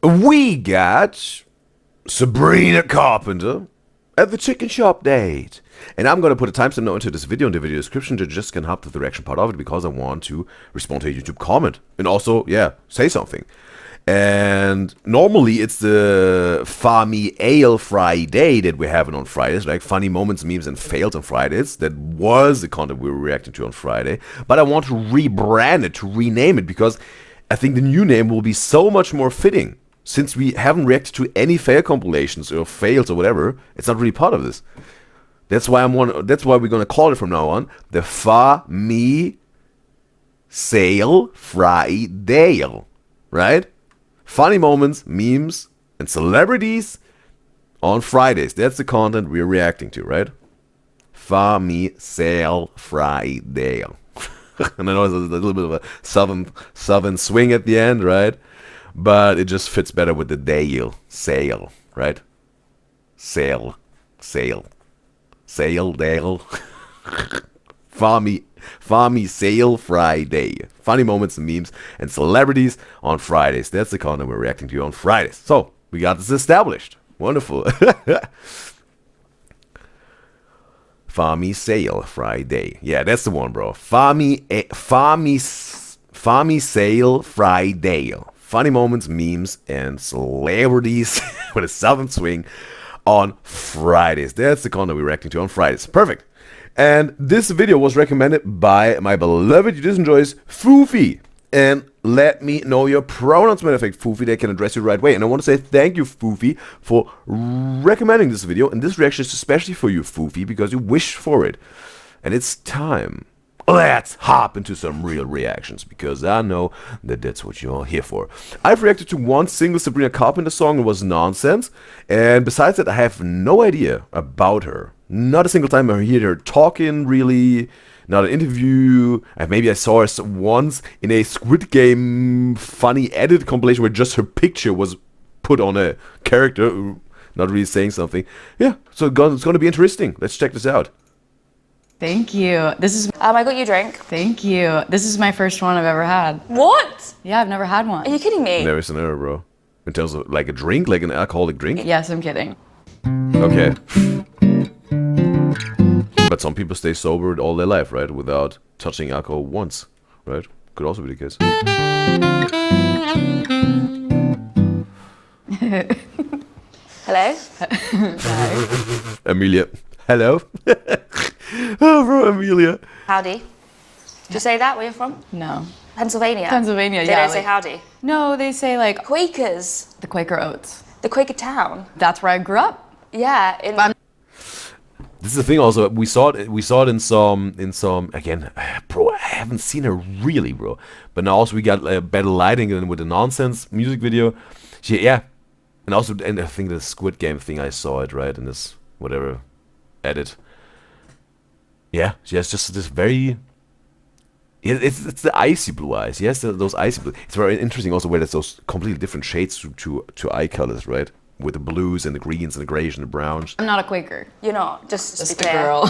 we got Sabrina Carpenter at the chicken shop date. And I'm going to put a timestamp note into this video in the video description to just can help with the reaction part of it because I want to respond to a YouTube comment. And also, yeah, say something. And normally it's the Funny Ale Friday that we're having on Fridays, like funny moments, memes, and fails on Fridays. That was the content we were reacting to on Friday. But I want to rebrand it, to rename it, because I think the new name will be so much more fitting. Since we haven't reacted to any fail compilations or fails or whatever, it's not really part of this. That's why we're gonna call it from now on the Funny Sale Friday, right? Funny moments, memes, and celebrities on Fridays. That's the content we're reacting to, right? Funny Sale Friday. And I know it's a little bit of a southern swing at the end, right? But it just fits better with the Dale. Sale, right? Sale. Sale, Dale. Funny Sale Friday. Funny moments and memes and celebrities on Fridays. That's the content we're reacting to on Fridays. So, we got this established. Wonderful. Funny Sale Friday. Yeah, that's the one, bro. Funny Sale Friday. Funny moments, memes, and celebrities with a southern swing on Fridays. That's the content we're reacting to on Fridays. Perfect. And this video was recommended by my beloved Udyzyz enjoys Foofy. And let me know your pronouns, matter of fact, Foofy, they can address you the right way. And I want to say thank you, Foofy, for recommending this video. And this reaction is especially for you, Foofy, because you wished for it. And it's time. Let's hop into some real reactions, because I know that that's what you're here for. I've reacted to one single Sabrina Carpenter song. It was nonsense. And besides that, I have no idea about her. Not a single time I heard her talking, really. Not an interview. Maybe I saw her once in a Squid Game funny edit compilation where just her picture was put on a character, not really saying something. Yeah, so it's going to be interesting. Let's check this out. Thank you. This is. I got you a drink. Thank you. This is my first one I've ever had. What? Yeah, I've never had one. Are you kidding me? Never seen her, bro. In terms of like a drink, like an alcoholic drink? Yes, I'm kidding. Okay. But some people stay sober all their life, right? Without touching alcohol once, right? Could also be the case. Hello? Hi. Amelia. Hello? Oh, bro, Amelia. Howdy. Did you say that? Where you're from? No. Pennsylvania. Pennsylvania, They yeah. don't say howdy. No, they say like Quakers. the Quaker Oats. The Quaker town. That's where I grew up. Yeah. This is the thing also, we saw it in some, again, bro, I haven't seen her really, bro. But now also we got better lighting and with the nonsense music video. Yeah. And also, and I think the Squid Game thing, I saw it, right? In this, whatever, edit. Yeah, she has just this very... It's the icy blue eyes. Yes, those icy blue. It's very interesting also where there's those completely different shades to eye colors, right? With the blues and the greens and the grays and the browns. I'm not a Quaker. You're not. Just Just be a clear. girl.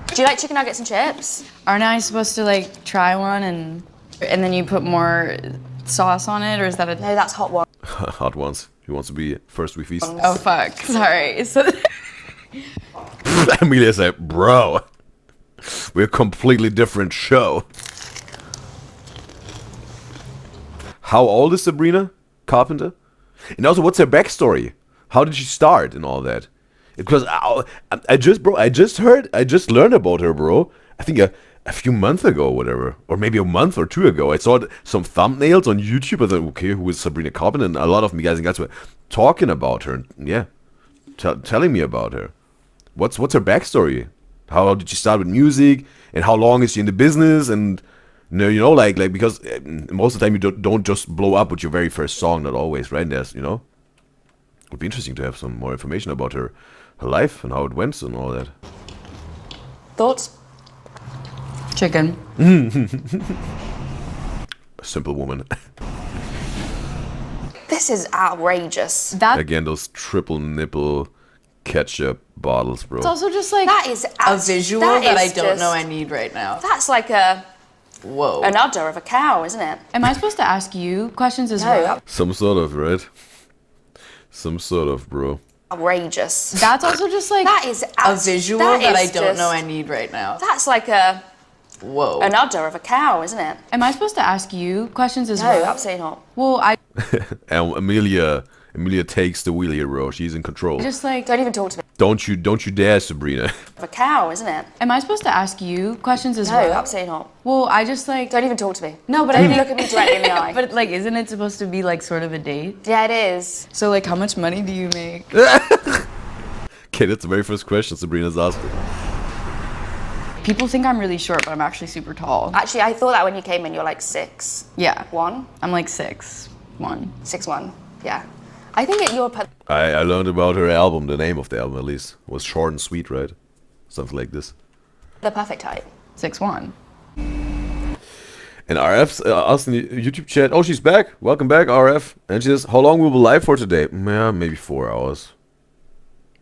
Do you like chicken nuggets and chips? Aren't I supposed to like try one and then you put more sauce on it, or is that a... No, that's hot one. Hot ones. He wants to be first we feast. Oh fuck, sorry. So Amelia said, bro, we're a completely different show. How old is Sabrina Carpenter? And also, what's her backstory? How did she start and all that? Because I just learned about her, bro. I think a few months ago or whatever. Or maybe a month or two ago. I saw some thumbnails on YouTube. I thought, okay, who is Sabrina Carpenter? And a lot of me guys and guys were talking about her. And yeah, telling me about her. What's her backstory? How did she start with music? And how long is she in the business? And you know, like because most of the time you don't just blow up with your very first song. Not always, right? And there's, you know, it would be interesting to have some more information about her life and how it went and all that. Thoughts? chicken. A simple woman. This is outrageous. Again, those triple nipple ketchup bottles, bro. It's also just like That is a visual that I don't know I need right now. That's like a Whoa. an udder of a cow, isn't it? Am I supposed to ask you questions as well? Some sort of, right? Some sort of, bro. Outrageous. That's also just like That is a visual that I don't know I just- need right now. That's like a Whoa. an udder of a cow, isn't it? Am I supposed to ask you questions as No, well? absolutely not. Well, I And Amelia takes the wheel here, bro. She's in control. just like. Don't even talk to me. Don't you dare, Sabrina. Of a cow, isn't it? Am I supposed to ask you questions as No, well? absolutely not. Well, I just like. Don't even talk to me. No, but Don't I even look at me directly in the eye. But like, isn't it supposed to be like sort of a date? Yeah, it is. So like, how much money do you make? Okay, that's the very first question Sabrina's asking. People think I'm really short, but I'm actually super tall. Actually, I thought that when you came in, you're like 6'1", Yeah, I'm like 6'1". 6'1". Yeah. I think you're. I learned about her album, the name of the album at least. Was short and sweet, right? Something like this. The perfect height. 6'1". And RF's asked in the YouTube chat, oh, she's back. Welcome back, RF. And she says, how long will we be live for today? Yeah, maybe 4 hours.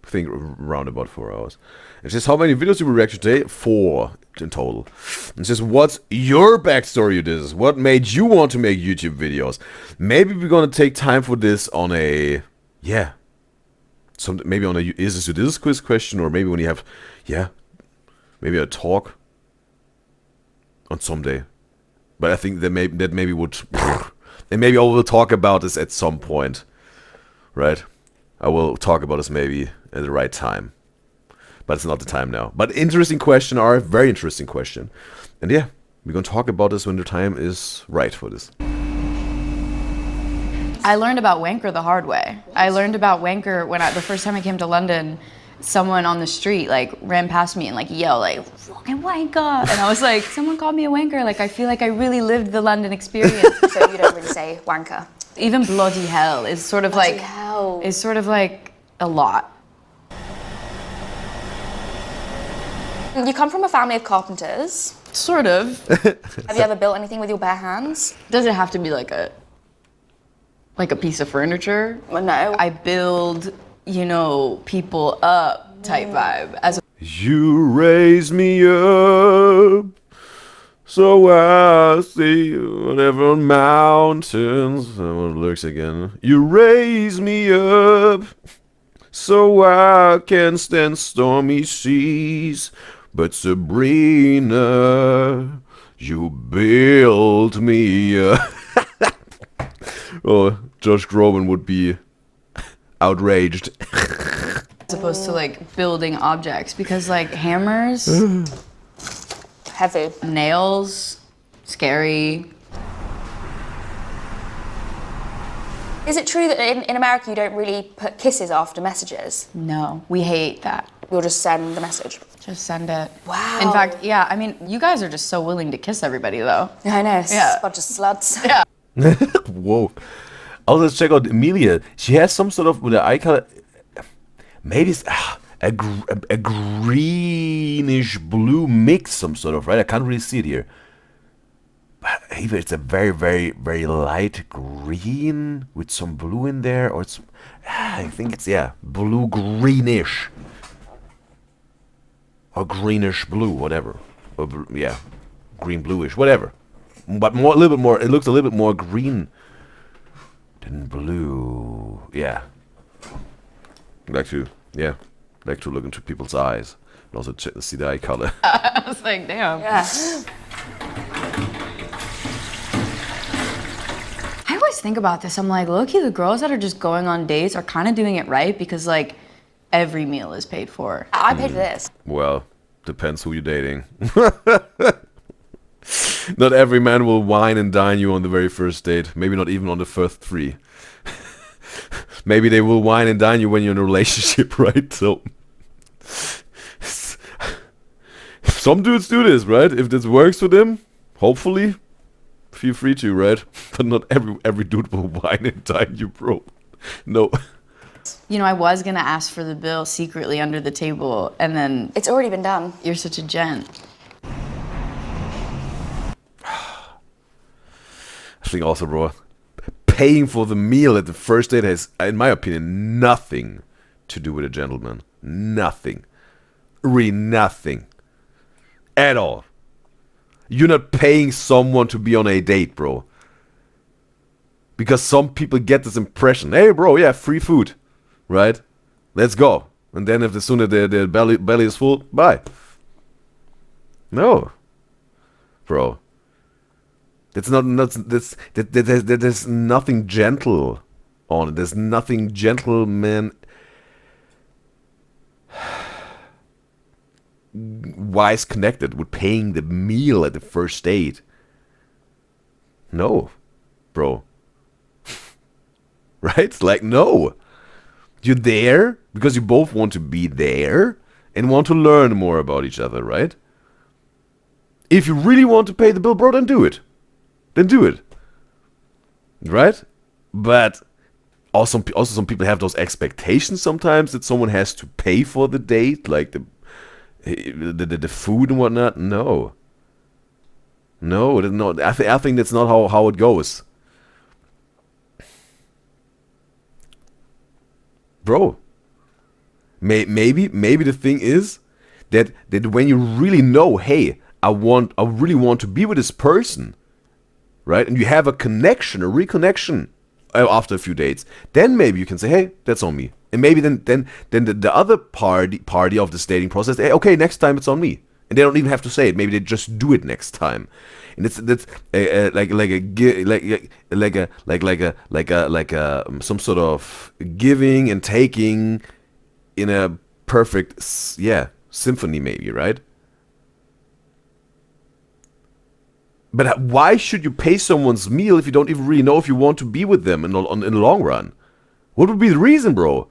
I think around about 4 hours. And she says, how many videos do we react to today? 4 in total. And she says, what's your backstory, Udyzyz? What made you want to make YouTube videos? Maybe we're gonna take time for this on a, yeah, maybe on a is this Udyzyz quiz question, or maybe when you have, yeah, maybe a talk on someday. But I think that maybe would, and maybe I will talk about this at some point, right? I will talk about this maybe at the right time. But it's not the time now. But interesting question, RF. Very interesting question. And yeah, we're going to talk about this when the time is right for this. I learned about wanker the hard way. I learned about wanker when the first time I came to London. Someone on the street like ran past me and like yelled like fucking wanker, and I was like, someone called me a wanker. Like I feel like I really lived the London experience. So you don't really say wanker. Even bloody hell is sort of Bloody like hell. is sort of like a lot. You come from a family of carpenters. Sort of. Have you ever built anything with your bare hands? Does it have to be like a piece of furniture? Well, no. I build, you know, people up type vibe. As You raise me up, so I see whatever mountains. I want the lyrics again. You raise me up, so I can stand stormy seas. But Sabrina, you built me up. Oh, Josh Groban would be outraged. opposed to like building objects, because like hammers, Heavy. nails, scary. Is it true that in America you don't really put kisses after messages? No, we hate that. You'll just send the message. Just send it. Wow. In fact, yeah, I mean, you guys are just so willing to kiss everybody though. Yeah, I know. It's Yeah. a bunch of sluts. Yeah. Whoa. I'll just check out Amelia. She has some sort of, with the eye color, maybe it's a greenish blue mix, some sort of, right? I can't really see it here. But either it's a very, very, very light green with some blue in there, or it's, I think it's, yeah, blue greenish. Or greenish blue, whatever. Or, yeah, green bluish, whatever. But more, a little bit more, it looks a little bit more green than blue. Yeah. Like to look into people's eyes and also see the eye color. I was like, damn. Yeah. I always think about this. I'm like, low-key, the girls that are just going on dates are kind of doing it right, because like every meal is paid for. I paid for this. Well, depends who you're dating. Not every man will wine and dine you on the very first date. Maybe not even on the first 3. Maybe they will wine and dine you when you're in a relationship, right? So some dudes do this, right? If this works for them, hopefully, feel free to, right? But not every dude will wine and dine you, bro. No. You know, I was gonna ask for the bill secretly under the table, and then It's already been done. you're such a gent. I think also, bro, paying for the meal at the first date has, in my opinion, nothing to do with a gentleman. Nothing. Really nothing. At all. You're not paying someone to be on a date, bro. Because some people get this impression, hey, bro, yeah, free food, right? Let's go. And then if the sooner their belly is full, bye. No, bro. There's nothing gentle on it. There's nothing gentleman wise connected with paying the meal at the first date. No, bro. Right? Like, no. You're there because you both want to be there and want to learn more about each other, right? If you really want to pay the bill, bro, then do it. Then do it. Right? But also some people have those expectations sometimes that someone has to pay for the date, like the food and whatnot. No. I think that's not how it goes. Bro. Maybe the thing is that when you really know, hey, I really want to be with this person, right? And you have a connection, a reconnection after a few dates, then maybe you can say, hey, that's on me. And maybe then the other party of this dating process, hey, okay, next time it's on me. And they don't even have to say it. Maybe they just do it next time. And that's like some sort of giving and taking in a perfect symphony, maybe, right? But why should you pay someone's meal if you don't even really know if you want to be with them in the long run? What would be the reason, bro?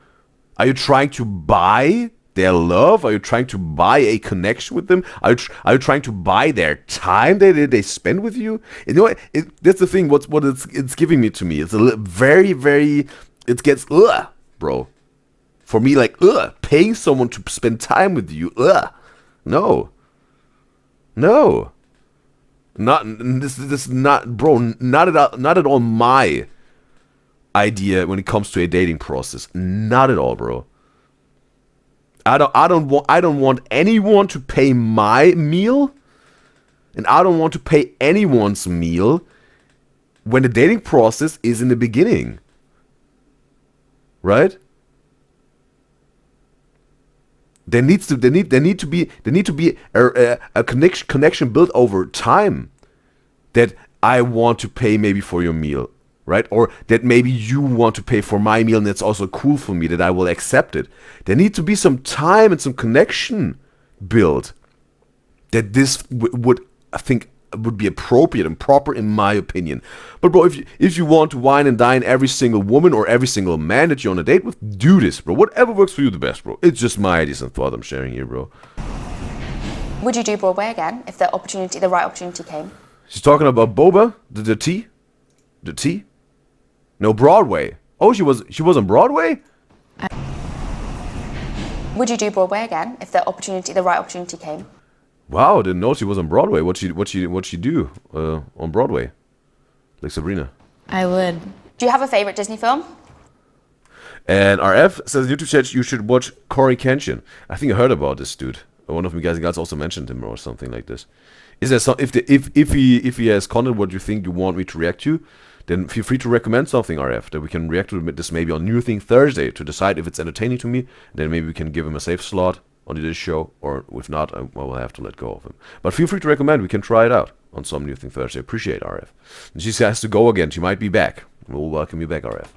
Are you trying to buy their love? Are you trying to buy a connection with them? Are you trying to buy their time that they spend with you? You know what? That's the thing. What it's giving me to me. It's a very, very. It gets bro. For me, like paying someone to spend time with you. No. Not this not, bro. Not at all my idea when it comes to a dating process. Not at all, bro. I don't want anyone to pay my meal, and I don't want to pay anyone's meal when the dating process is in the beginning. Right? There needs to be a connection built over time, that I want to pay maybe for your meal, right? Or that maybe you want to pay for my meal and it's also cool for me, that I will accept it. There needs to be some time and some connection built, that this would I think would be appropriate and proper in my opinion. But bro, if you want to wine and dine every single woman or every single man that you're on a date with, do this, bro. Whatever works for you the best, bro. It's just my ideas and thought I'm sharing here, bro. Would you do Broadway again if the right opportunity came? She's talking about boba, the tea, no, Broadway. Oh, she was on Broadway. Would you do Broadway again if the right opportunity came? Wow, didn't know she was on Broadway. What she do on Broadway? Like Sabrina. I would. Do you have a favorite Disney film? And RF says YouTube chat you should watch Corey Kenshin. I think I heard about this dude. One of you guys also mentioned him or something like this. Is there some if he has content what you think you want me to react to, then feel free to recommend something, RF, that we can react to this maybe on New Thing Thursday to decide if it's entertaining to me. Then maybe we can give him a safe slot on this show, or if not, I will have to let go of him. But feel free to recommend. We can try it out on some New Thing Thursday. Appreciate RF. And she has to go again. She might be back. We'll welcome you back, RF.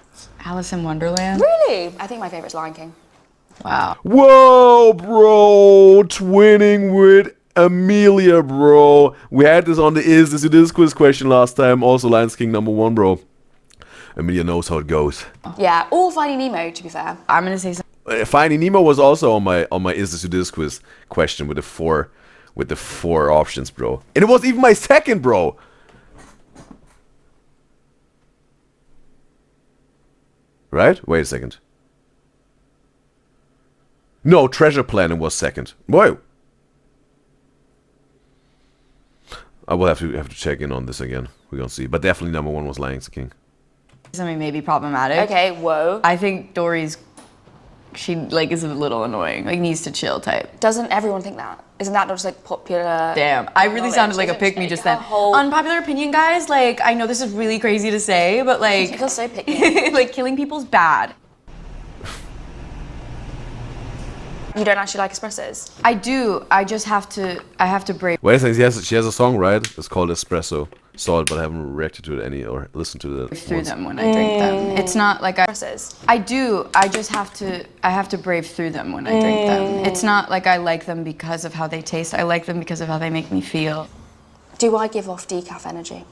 Alice in Wonderland. Really? I think my favorite's Lion King. Wow. Whoa, bro! Twinning with Amelia, bro. We had this on the Is This Udyzyz quiz question last time. Also, Lion King #1, bro. Amelia knows how it goes. Yeah, or Finding Nemo, to be fair. I'm gonna say something. Finding Nemo was also on my Is This Udyzyz quiz question with the four options, bro. And it was even my second, bro. Right? Wait a second. No, Treasure Planet was second. Boy. I will have to check in on this again. We're gonna see. But definitely #1 was Lion King. Something may be problematic. Okay, whoa. I think Dory's She like is a little annoying, like needs to chill type. Doesn't everyone think that? Isn't that not just like popular? Damn, I really sounded like a pick-me just then. Unpopular opinion, guys, like I know this is really crazy to say, but like You feel so picky. like killing people's bad. You don't actually like espressos? I do. I just have to brave Wait a second, she has a song, right? It's called Espresso. Saw it, but I haven't reacted to it any or listened to it through them when I drink them. It's not like Espressos. I do. I just have to brave through them when I drink them. It's not like I like them because of how they taste. I like them because of how they make me feel. Do I give off decaf energy?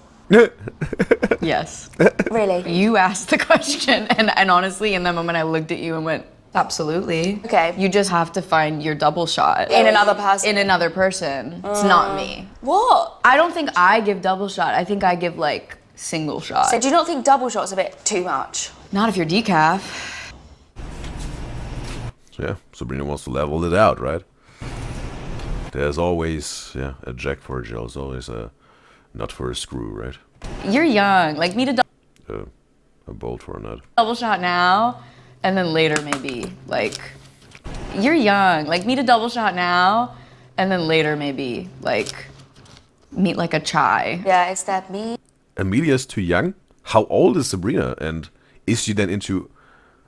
Yes. Really? You asked the question, and honestly, in that moment, I looked at you and went, absolutely. Okay. You just have to find your double shot. In another person? In another person. It's not me. What? I don't think I give double shot. I think I give like single shot. So do you not think double shot's a bit too much? Not if you're decaf. So yeah, Sabrina wants to level it out, right? There's always, yeah, a jack for a jill. There's always a nut for a screw, right? You're young. Like me to A bolt for a nut. double shot now, and then later maybe like you're young. Like me to double shot now, and then later maybe like meet like a chai. Yeah, it's that me. Amelia's too young? How old is Sabrina? And is she then into...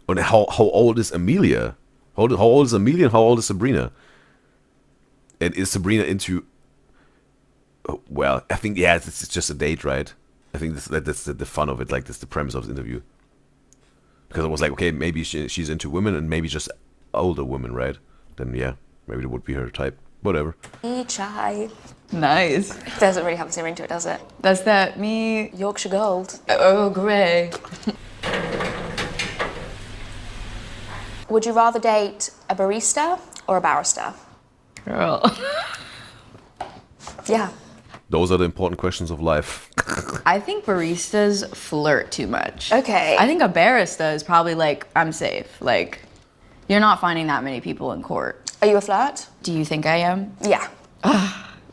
And how old is Amelia? How old is Amelia and how old is Sabrina? And is Sabrina into... Oh, well, I think, yeah, it's just a date, right? I think that's the fun of it, like that's the premise of the interview. Because I was like, okay, maybe she's into women and maybe just older women, right? Then yeah, maybe it would be her type. Whatever. Me chai. Nice. Doesn't really have the same ring to it, does it? Does that me? Yorkshire Gold. Oh, great. Would you rather date a barista or a barrister? Girl. Yeah. Those are the important questions of life. I think baristas flirt too much. Okay. I think a barista is probably like, I'm safe. Like, you're not finding that many people in court. Are you a flirt? Do you think I am? Yeah.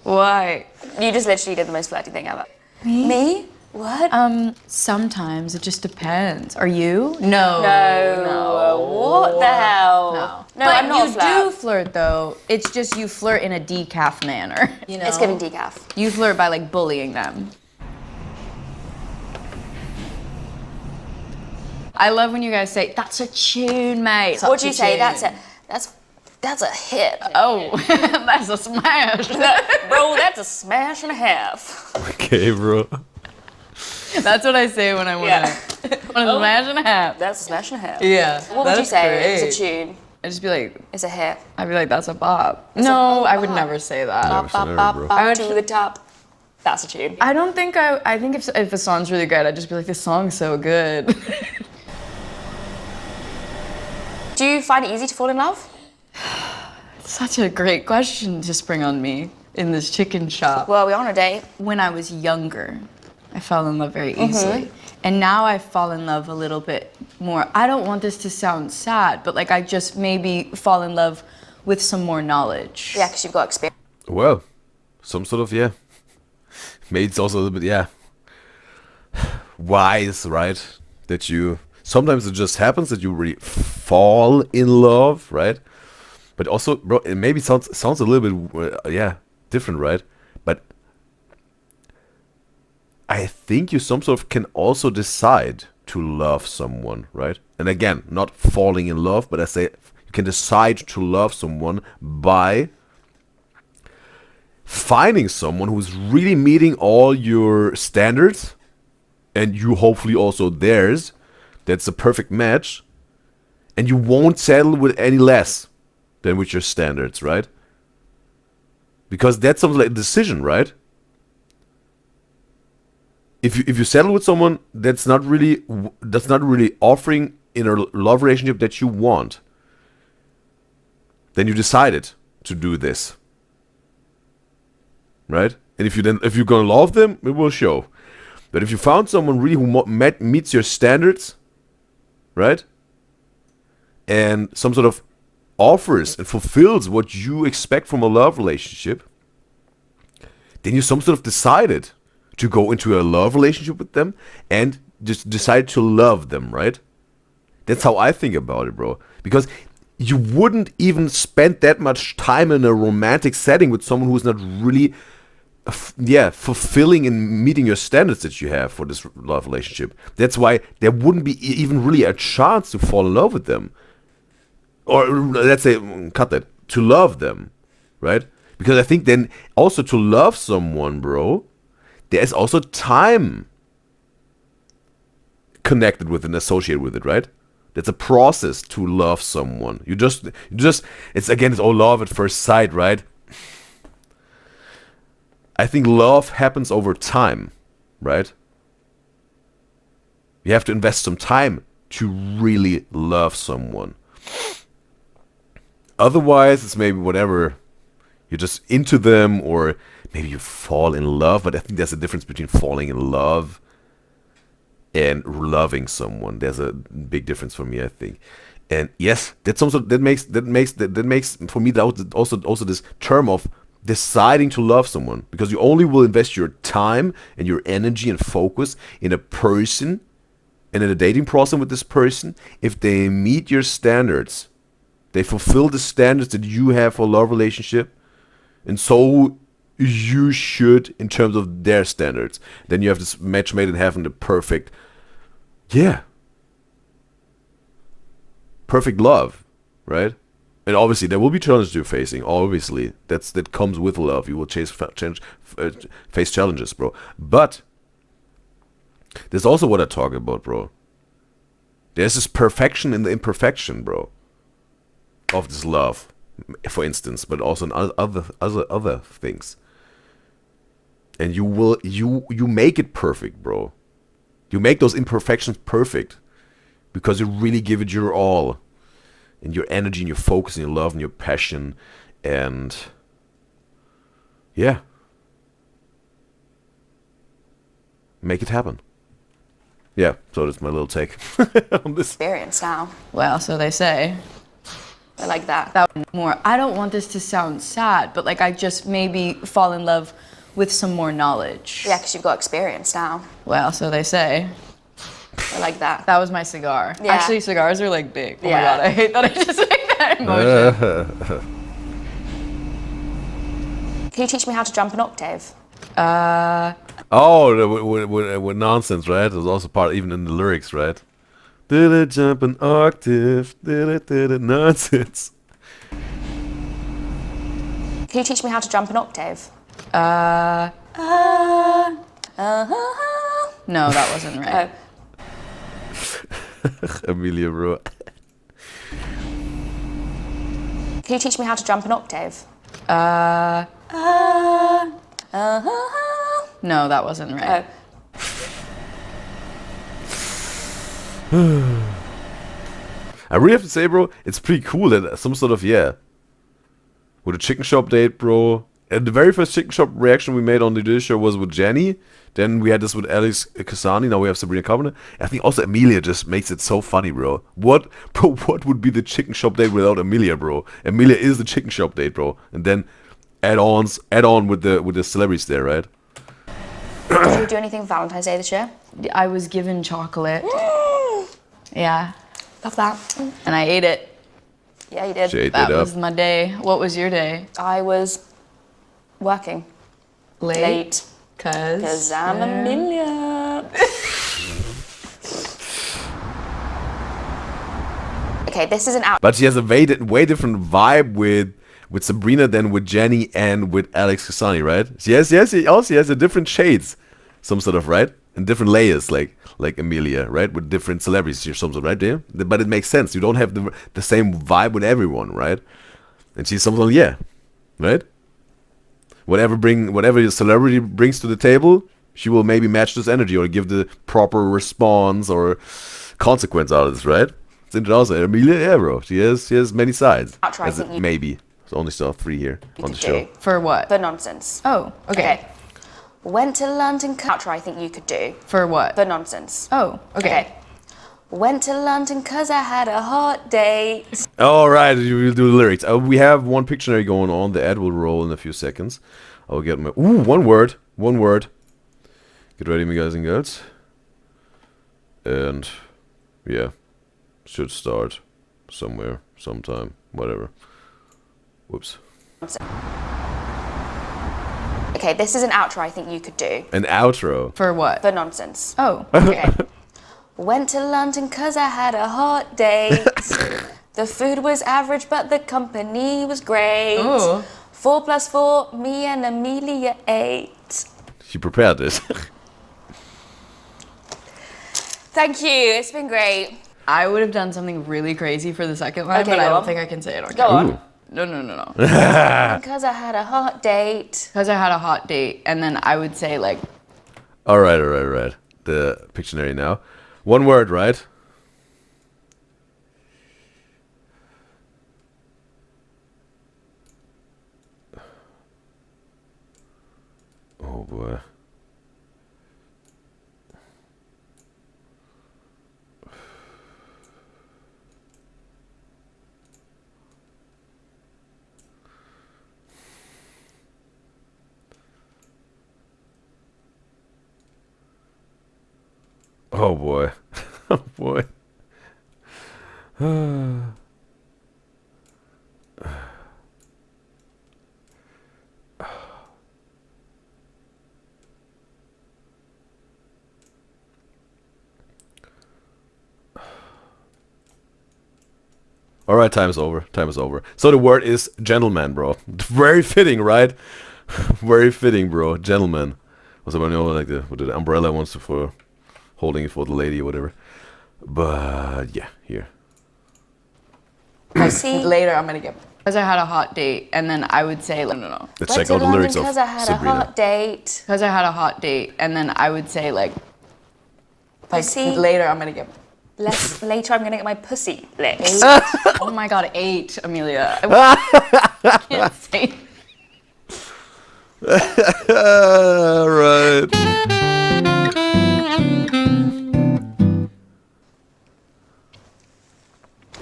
Why? You just literally did the most flirty thing ever. Me? What? Sometimes it just depends. Are you? No. No. What the hell? No. No, but I'm not you a flirt. do flirt though. It's just you flirt in a decaf manner. You know? It's giving decaf. You flirt by like bullying them. I love when you guys say, "That's a tune, mate." What do you say? Tune. That's a hit. Oh, that's a smash. Bro, that's a smash and a half. Okay, bro. That's what I say when I want to smash and a half. That's a smash and a half. Yeah. What would you that's say? great. It's a tune. I'd just be like, It's a hit. I'd be like, that's a bop. No, I would bop. never say that. Never said Bop, bro. bop, I would- to the top. That's a tune. I don't think I think if a song's really good, I'd just be like, this song's so good. Do you find it easy to fall in love? Such a great question to spring on me in this chicken shop. Well, we're on a date. When I was younger, I fell in love very easily. And now I fall in love a little bit more. I don't want this to sound sad, but like I just maybe fall in love with some more knowledge. Yeah, because you've got experience. Well, some sort of, yeah. Maybe it's also a little bit, yeah, wise, right? That you, sometimes it just happens that you really fall in love, right? But also, bro, it maybe sounds a little bit, yeah, different, right? But I think you some sort of can also decide to love someone, right? And again, not falling in love, but I say you can decide to love someone by finding someone who's really meeting all your standards and you hopefully also theirs. That's a perfect match. And you won't settle with any less than with your standards, right? Because that's something like a decision, right? If you settle with someone that's not really offering in a love relationship that you want, then you decided to do this. Right? And if you're gonna love them, it will show. But if you found someone really who meets your standards, right? And some sort of offers and fulfills what you expect from a love relationship, then you some sort of decided to go into a love relationship with them and just decide to love them, right? That's how I think about it, bro. Because you wouldn't even spend that much time in a romantic setting with someone who's not really, fulfilling and meeting your standards that you have for this love relationship. That's why there wouldn't be even really a chance to fall in love with them. Or let's say, cut that, to love them, right? Because I think then also to love someone, bro, there's also time connected with and associated with it, right? That's a process to love someone. You just, it's all love at first sight, right? I think love happens over time, right? You have to invest some time to really love someone. Otherwise, it's maybe whatever. You're just into them, or maybe you fall in love. But I think there's a difference between falling in love and loving someone. There's a big difference for me, I think. And yes, that's also that makes for me that also this term of deciding to love someone, because you only will invest your time and your energy and focus in a person and in a dating process with this person if they meet your standards. They fulfill the standards that you have for a love relationship, and so you should in terms of their standards. Then you have this match made in heaven, the perfect, perfect love, right? And obviously there will be challenges you're facing. Obviously, that comes with love. You will face challenges, bro. But there's also what I talk about, bro. There's this perfection in the imperfection, bro, of this love, for instance, but also in other things. And you make it perfect, bro. You make those imperfections perfect because you really give it your all, and your energy, and your focus, and your love, and your passion, and make it happen. Yeah, so that's my little take on this. Experience now. Well, so they say. I like that. That more. I don't want this to sound sad, but like I just maybe fall in love with some more knowledge. Yeah, because you've got experience now. Well, so they say. I like that. That was my cigar. Yeah. Actually, cigars are like big. Oh Yeah. my god, I hate that I just made that emotion. Can you teach me how to jump an octave? Oh, with nonsense, right? It was also part, even in the lyrics, right? Did it jump an octave? Did it nonsense? Can you teach me how to jump an octave? No, that wasn't right. Amelia, bro. Can you teach me how to jump an octave? No, that wasn't right. I really have to say, bro, it's pretty cool that some sort of, with a chicken shop date, bro. And the very first chicken shop reaction we made on the Udyzyz show was with Jenny. Then we had this with Alex Kasani. Now we have Sabrina Carpenter. I think also Amelia just makes it so funny, bro. What would be the chicken shop date without Amelia, bro? Amelia is the chicken shop date, bro. And then add on with the celebrities there, right? Did you do anything for Valentine's Day this year? I was given chocolate. Yeah. Love that. And I ate it. Yeah, you did. She ate That it up. was my day. What was your day? I was working late. Because I'm Amelia. Okay, this is an out. But she has a way different vibe with Sabrina than with Jenny and with Alex Kasani, right? She also has a different shades, some sort of, right? And different layers, like Amelia, right? With different celebrities or something, right? There, but it makes sense. You don't have the same vibe with everyone, right? And she's something, right? Whatever your celebrity brings to the table, she will maybe match this energy or give the proper response or consequence out of this, right? It's interesting. Amelia, bro, she has many sides. Maybe. So only still 3 here on the show. For what? For nonsense. Oh, okay. Went to London. Outro I think you could do. For what? For nonsense. Oh, okay. Went to London cause I had a hot day. All right, you will do the lyrics. We have one Pictionary going on. The ad will roll in a few seconds. I'll get my... Ooh, one word. Get ready, me guys and girls. And, should start somewhere, sometime, whatever. Whoops. Okay, this is an outro I think you could do. An outro. For what? For nonsense. Oh. Okay. Went to London cause I had a hot date. The food was average but the company was great. Ooh. 4 + 4, me and Amelia ate. She prepared this. Thank you, it's been great. I would have done something really crazy for the second line, Okay, but I go don't on. think I can say it on Go camera. on. No. Cause I had a hot date. Because I had a hot date, and then I would say like, Alright. The Pictionary now. One word, right? Oh boy. Oh boy. Oh boy. Alright, time is over. So the word is gentleman, bro. Very fitting, right? Very fitting, bro. Gentleman. Was about, you know, like the umbrella wants to for holding it for the lady or whatever. But yeah, here. I see. later I'm gonna get. Because I had a hot date, and then I would say like, no. Let's check out the lyrics of Cause I had Sabrina. a hot date. Because I had a hot date, and then I would say like See. later I'm gonna get. Later I'm gonna get my pussy licked. Oh my god, 8, Amelia. I can't say. Right.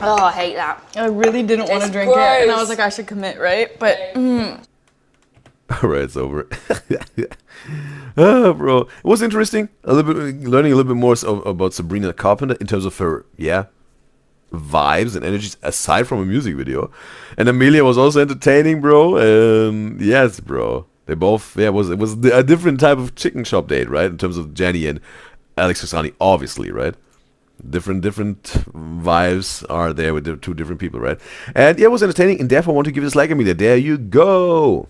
Oh, I hate that. I really didn't want to It's drink it, and I gross. was like, I should commit, right? But Alright, it's over. Bro, it was interesting. Learning a little bit more about Sabrina Carpenter in terms of her, vibes and energies aside from a music video. And Amelia was also entertaining, bro. And yes, bro, they both, it was a different type of chicken shop date, right? In terms of Jenny and Alex Casani, obviously, right? Different vibes are there with the two different people, right? And yeah, it was entertaining, and therefore I want to give this like, Amelia. There you go.